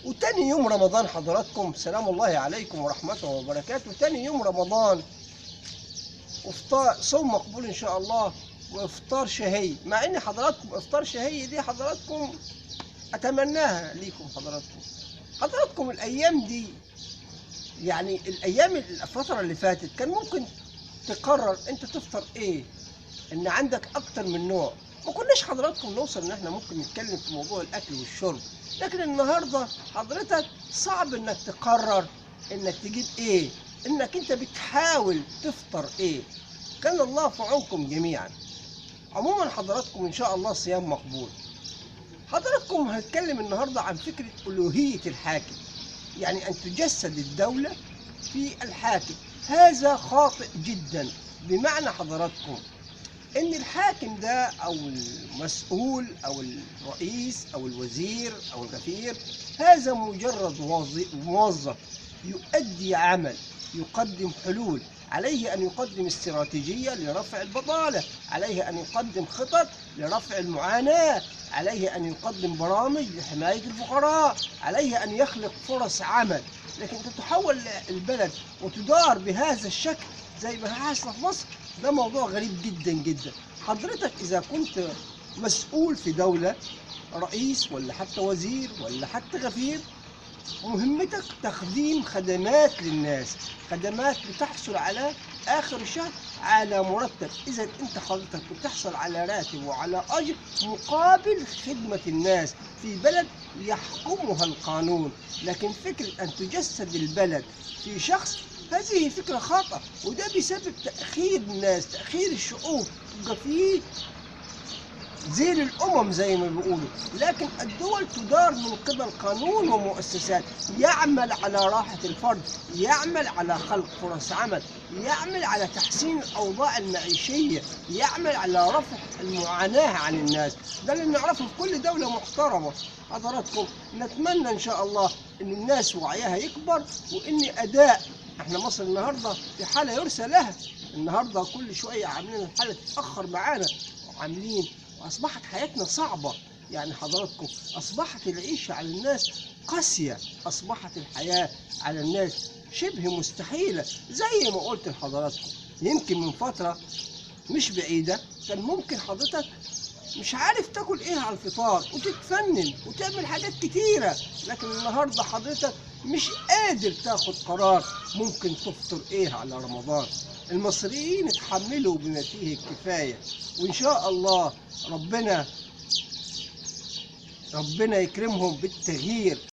وتاني يوم رمضان حضراتكم سلام الله عليكم ورحمته وبركاته. تاني يوم رمضان وافطار صوم مقبول ان شاء الله، وافطار شهي. مع ان حضراتكم افطار شهي دي حضراتكم اتمناها ليكم حضراتكم الايام دي، يعني الايام الفتره اللي فاتت كان ممكن تقرر انت تفطر ايه، ان عندك اكتر من نوع. ما كناش حضراتكم نوصل ان احنا ممكن نتكلم في موضوع الاكل والشرب، لكن النهارده حضرتك صعب انك تقرر انك تجيب ايه، انك انت بتحاول تفطر ايه. كان الله في عونكم جميعا. عموما حضراتكم ان شاء الله صيام مقبول. حضراتكم هنتكلم النهارده عن فكرة ألوهية الحاكم، يعني أن تجسد الدولة في الحاكم. هذا خاطئ جدا. بمعنى حضراتكم ان الحاكم ده او المسؤول او الرئيس او الوزير او الغفير، هذا مجرد موظف يؤدي عمل، يقدم حلول. عليه ان يقدم استراتيجية لرفع البطالة، عليه ان يقدم خطط لرفع المعاناة، عليه ان يقدم برامج لحماية الفقراء، عليه ان يخلق فرص عمل. لكن تتحول البلد وتدار بهذا الشكل زي ما حصل في مصر، ده موضوع غريب جدا جدا. حضرتك إذا كنت مسؤول في دولة، رئيس ولا حتى وزير ولا حتى غفير، مهمتك تقديم خدمات للناس، خدمات بتحصل على آخر الشهر على مرتب. إذا أنت حضرتك بتحصل على راتب وعلى أجر مقابل خدمة الناس في بلد يحكمها القانون. لكن فكرة أن تجسد البلد في شخص، هذه فكرة خطأ، وده بيسبب تأخير الناس، تأخير الشعوب، يبقى فيه زي الأمم زي ما بيقولوا. لكن الدول تدار من قبل قانون ومؤسسات يعمل على راحة الفرد، يعمل على خلق فرص عمل، يعمل على تحسين الأوضاع المعيشية، يعمل على رفع المعاناة عن الناس. ده اللي نعرفه في كل دولة محترمة. حضراتكم نتمنى إن شاء الله إن الناس وعيها يكبر، وإن أداء، احنا مصر النهارده في حالة يرثى لها. النهارده كل شوية عاملين الحالة تتأخر معانا وعاملين، وأصبحت حياتنا صعبة. يعني حضراتكم أصبحت العيشة على الناس قاسية، أصبحت الحياة على الناس شبه مستحيلة. زي ما قلت لحضراتكم يمكن من فترة مش بعيدة كان ممكن حضرتك مش عارف تاكل ايه على الفطار وتتفنن وتعمل حاجات كتيرة، لكن النهاردة حضرتك مش قادر تاخد قرار ممكن تفطر ايه على رمضان. المصريين اتحملوا بما فيه الكفاية، وان شاء الله ربنا يكرمهم بالتغيير.